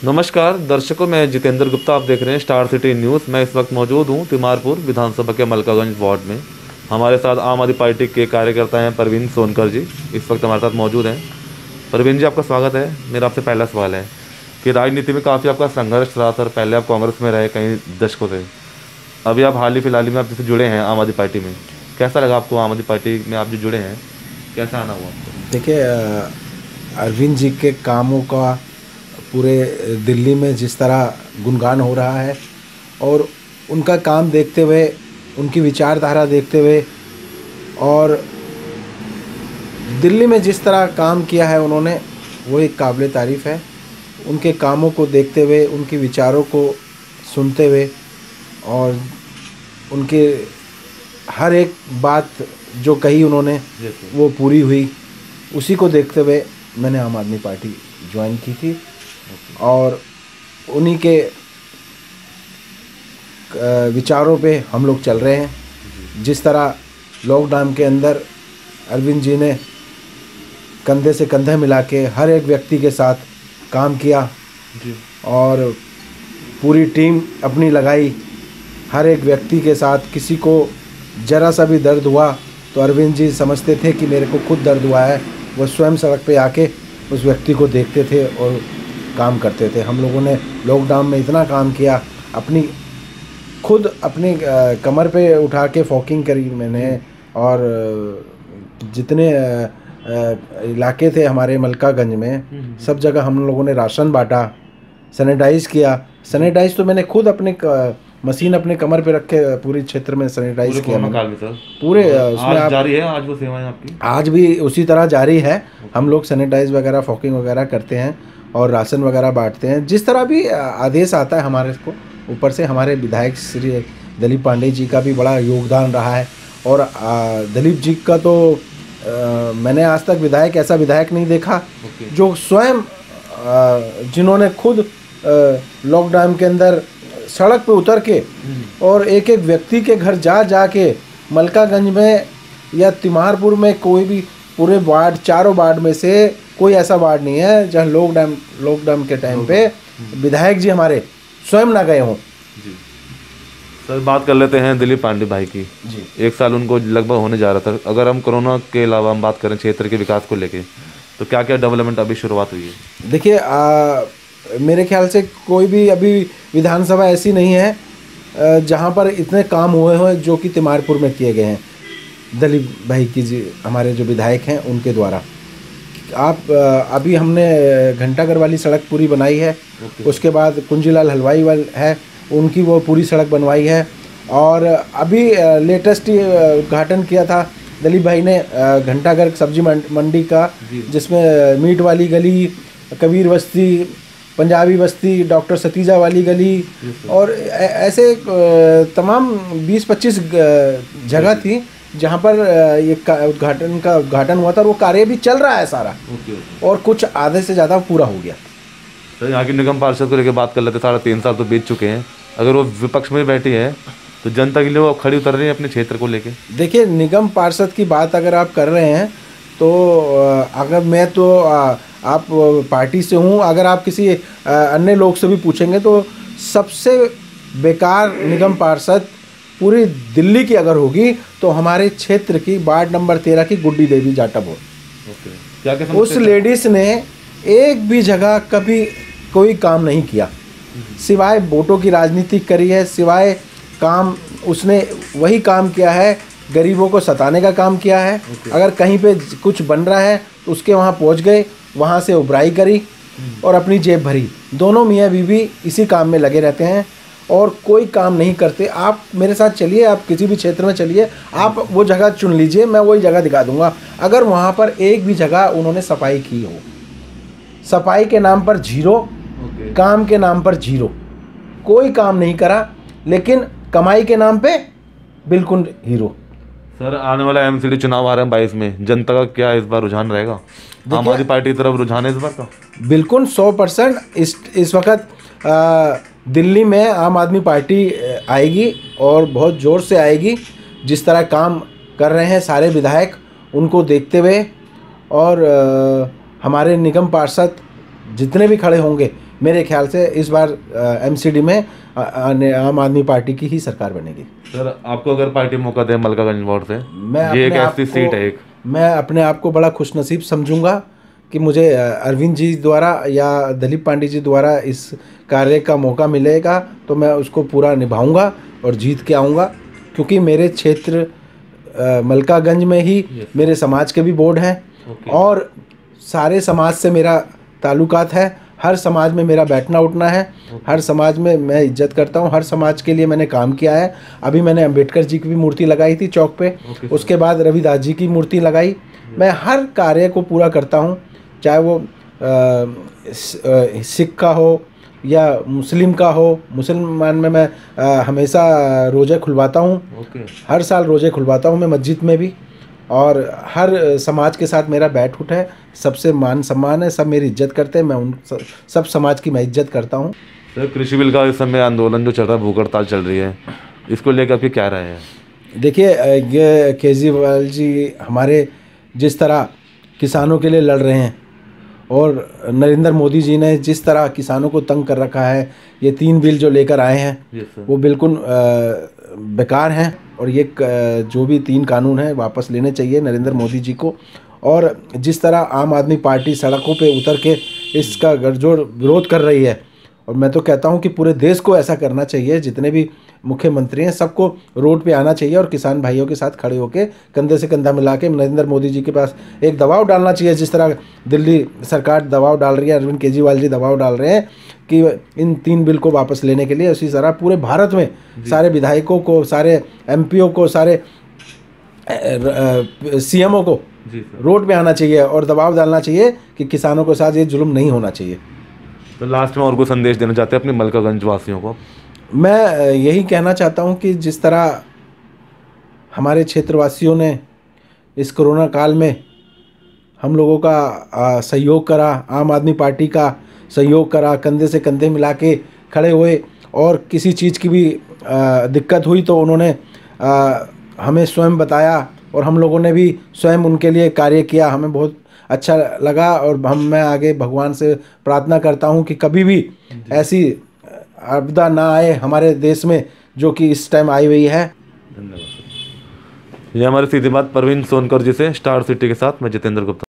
नमस्कार दर्शकों, मैं जितेंद्र गुप्ता। आप देख रहे हैं स्टार सिटी न्यूज़। मैं इस वक्त मौजूद हूं तिमारपुर विधानसभा के मलकागंज वार्ड में। हमारे साथ आम आदमी पार्टी के कार्यकर्ता हैं परवीन सोनकर जी, इस वक्त हमारे साथ मौजूद हैं। परवीन जी, आपका स्वागत है। मेरा आपसे पहला सवाल है कि राजनीति में काफ़ी आपका संघर्ष रहा सर। पहले आप कांग्रेस में रहे कई दशकों से, अभी आप हाल ही में आप जैसे जुड़े हैं आम आदमी पार्टी में। कैसा लगा आपको आम आदमी पार्टी में आप जो जुड़े हैं, कैसा आना हुआ आपको? देखिए, अरविंद जी के कामों का पूरे दिल्ली में जिस तरह गुणगान हो रहा है और उनका काम देखते हुए, उनकी विचारधारा देखते हुए और दिल्ली में जिस तरह काम किया है उन्होंने, वो एक काबिल तारीफ़ है। उनके कामों को देखते हुए, उनके विचारों को सुनते हुए और उनके हर एक बात जो कही उन्होंने वो पूरी हुई, उसी को देखते हुए मैंने आम आदमी पार्टी ज्वाइन की थी। और उन्हीं के विचारों पे हम लोग चल रहे हैं। जिस तरह लॉकडाउन के अंदर अरविंद जी ने कंधे से कंधा मिला के हर एक व्यक्ति के साथ काम किया और पूरी टीम अपनी लगाई हर एक व्यक्ति के साथ। किसी को ज़रा सा भी दर्द हुआ तो अरविंद जी समझते थे कि मेरे को खुद दर्द हुआ है, वो स्वयं सड़क पे आके उस व्यक्ति को देखते थे और काम करते थे। हम लोगों ने लॉकडाउन में इतना काम किया, खुद अपनी कमर पे उठा के फॉकिंग करी मैंने। और जितने इलाके थे हमारे मलकागंज में, सब जगह हम लोगों ने राशन बांटा, सैनिटाइज़ किया। सैनिटाइज़ तो मैंने खुद अपने मशीन अपने कमर पे रख के पूरी क्षेत्र में सैनिटाइज किया। पूरे उसमें आज जारी है, आज वो सेवाएं आपकी आज भी उसी तरह जारी है। हम लोग सैनिटाइज वगैरह, फॉकिंग वगैरह करते हैं और राशन वगैरह बांटते हैं। जिस तरह भी आदेश आता है हमारे को ऊपर से, हमारे विधायक श्री दिलीप पांडे जी का भी बड़ा योगदान रहा है। और दिलीप जी का तो मैंने आज तक ऐसा विधायक नहीं देखा जो स्वयं जिन्होंने खुद लॉकडाउन के अंदर सड़क पे उतर के और एक एक व्यक्ति के घर जा के मलकागंज में या तिमारपुर में कोई भी पूरे वार्ड, चारों वार्ड में से कोई ऐसा वार्ड नहीं है जहाँ लॉकडाउन के टाइम पे विधायक जी हमारे स्वयं ना गए हों। सर, बात कर लेते हैं दिलीप पांडे भाई की जी। 1 साल उनको लगभग होने जा रहा था। अगर हम कोरोना के अलावा हम बात करें क्षेत्र के विकास को लेके, तो क्या क्या डेवलपमेंट अभी शुरुआत हुई है? देखिए, मेरे ख्याल से कोई भी अभी विधानसभा ऐसी नहीं है जहाँ पर इतने काम हुए हैं जो कि तिमारपुर में किए गए हैं दिलीप भाई की जी, हमारे जो विधायक हैं उनके द्वारा। आप अभी हमने घंटाघर वाली सड़क पूरी बनाई है। उसके बाद कुंजीलाल हलवाई वाल है, उनकी वो पूरी सड़क बनवाई है। और अभी लेटेस्ट उद्घाटन किया था दिलीप भाई ने घंटाघर सब्जी मंडी का, जिसमें मीट वाली गली, कबीर बस्ती, पंजाबी बस्ती, डॉक्टर सतीजा वाली गली और ऐसे तमाम 20-25 जगह थी जहाँ पर ये उद्घाटन हुआ था और वो कार्य भी चल रहा है सारा। और कुछ आधे से ज़्यादा पूरा हो गया। तो यहाँ की निगम पार्षद को लेकर बात कर लेते। 3.5 साल तो बीत चुके हैं। अगर वो विपक्ष में बैठी है तो जनता के लिए वो खड़ी उतर रही है अपने क्षेत्र को लेके। देखिए, निगम पार्षद की बात अगर आप कर रहे हैं तो अगर मैं तो आप पार्टी से हूँ, अगर आप किसी अन्य लोग से भी पूछेंगे तो सबसे बेकार निगम पार्षद पूरी दिल्ली की अगर होगी तो हमारे क्षेत्र की वार्ड नंबर 13 की गुड्डी देवी जाटव। उस लेडीज ने एक भी जगह कभी कोई काम नहीं किया, सिवाय वोटों की राजनीति करी है। सिवाय काम उसने वही काम किया है, गरीबों को सताने का काम किया है। अगर कहीं पे कुछ बन रहा है तो उसके वहाँ पहुँच गए, वहाँ से उबराई करी और अपनी जेब भरी। दोनों मियाँ बीवी इसी काम में लगे रहते हैं और कोई काम नहीं करते। आप मेरे साथ चलिए, आप किसी भी क्षेत्र में चलिए, आप वो जगह चुन लीजिए, मैं वही जगह दिखा दूंगा। अगर वहाँ पर एक भी जगह उन्होंने सफाई की हो, सफाई के नाम पर 0, काम के नाम पर 0, कोई काम नहीं करा, लेकिन कमाई के नाम पे बिल्कुल हीरो। सर, आने वाला एमसीडी चुनाव आ रहा है 22 में, जनता का क्या इस बार रुझान रहेगा? आम आदमी पार्टी की तरफ रुझान है इस बार का? बिल्कुल 100% इस वक्त दिल्ली में आम आदमी पार्टी आएगी और बहुत ज़ोर से आएगी। जिस तरह काम कर रहे हैं सारे विधायक, उनको देखते हुए और हमारे निगम पार्षद जितने भी खड़े होंगे, मेरे ख्याल से इस बार एमसीडी में आम आदमी पार्टी की ही सरकार बनेगी। सर आपको अगर पार्टी मौका दे मलकागंज वार्ड से, मैं ये एक अपने ऐसी सीट है एक, मैं अपने आप को बड़ा खुशनसीब समझूंगा कि मुझे अरविंद जी द्वारा या दिलीप पांडे जी द्वारा इस कार्य का मौका मिलेगा तो मैं उसको पूरा निभाऊंगा और जीत के आऊँगा, क्योंकि मेरे क्षेत्र मलकागंज में ही मेरे समाज के भी बोर्ड हैं और सारे समाज से मेरा ताल्लुकात है। हर समाज में मेरा बैठना उठना है, हर समाज में मैं इज्जत करता हूँ, हर समाज के लिए मैंने काम किया है। अभी मैंने अंबेडकर जी की भी मूर्ति लगाई थी चौक पे, उसके बाद रविदास जी की मूर्ति लगाई। मैं हर कार्य को पूरा करता हूँ, चाहे वो सिख का हो या मुस्लिम का हो। मुसलमान में मैं हमेशा रोज़े खुलवाता हूँ, हर साल रोज़े खुलवाता हूँ मैं मस्जिद में भी, और हर समाज के साथ मेरा बैठ उठ है, सबसे मान सम्मान है, सब मेरी इज्जत करते हैं, मैं उन सब समाज की मैं इज्जत करता हूँ। सर कृषि बिल का इस समय आंदोलन जो चल रहा है, भूख हड़ताल चल रही है, इसको लेकर आपकी क्या राय है? देखिए, ये केजरीवाल जी हमारे जिस तरह किसानों के लिए लड़ रहे हैं और नरेंद्र मोदी जी ने जिस तरह किसानों को तंग कर रखा है, ये 3 बिल जो लेकर आए हैं वो बिल्कुल बेकार हैं, और ये जो भी 3 कानून हैं वापस लेने चाहिए नरेंद्र मोदी जी को। और जिस तरह आम आदमी पार्टी सड़कों पे उतर के इसका गठजोड़ विरोध कर रही है, और मैं तो कहता हूं कि पूरे देश को ऐसा करना चाहिए, जितने भी मुख्यमंत्री हैं सबको रोड पे आना चाहिए और किसान भाइयों के साथ खड़े होकर कंधे से कंधा मिला के नरेंद्र मोदी जी के पास एक दबाव डालना चाहिए। जिस तरह दिल्ली सरकार दबाव डाल रही है, अरविंद केजरीवाल जी दबाव डाल रहे हैं कि इन 3 बिल को वापस लेने के लिए, उसी तरह पूरे भारत में सारे विधायकों को, सारे एमपीओ को, सारे सीएमओ को रोड पे आना चाहिए और दबाव डालना चाहिए कि किसानों के साथ ये जुल्म नहीं होना चाहिए। तो लास्ट में और कोई संदेश देना चाहते हैं अपने मलकागंज वासियों को? मैं यही कहना चाहता हूं कि जिस तरह हमारे क्षेत्रवासियों ने इस कोरोना काल में हम लोगों का सहयोग करा, आम आदमी पार्टी का सहयोग करा, कंधे से कंधे मिला के खड़े हुए, और किसी चीज़ की भी दिक्कत हुई तो उन्होंने हमें स्वयं बताया और हम लोगों ने भी स्वयं उनके लिए कार्य किया। हमें बहुत अच्छा लगा, और मैं आगे भगवान से प्रार्थना करता हूं कि कभी भी ऐसी आपदा ना आए हमारे देश में जो कि इस टाइम आई हुई है। धन्यवाद। ये हमारे सीधी बात परवीन सोनकर जी से, स्टार सिटी के साथ मैं जितेंद्र गुप्ता।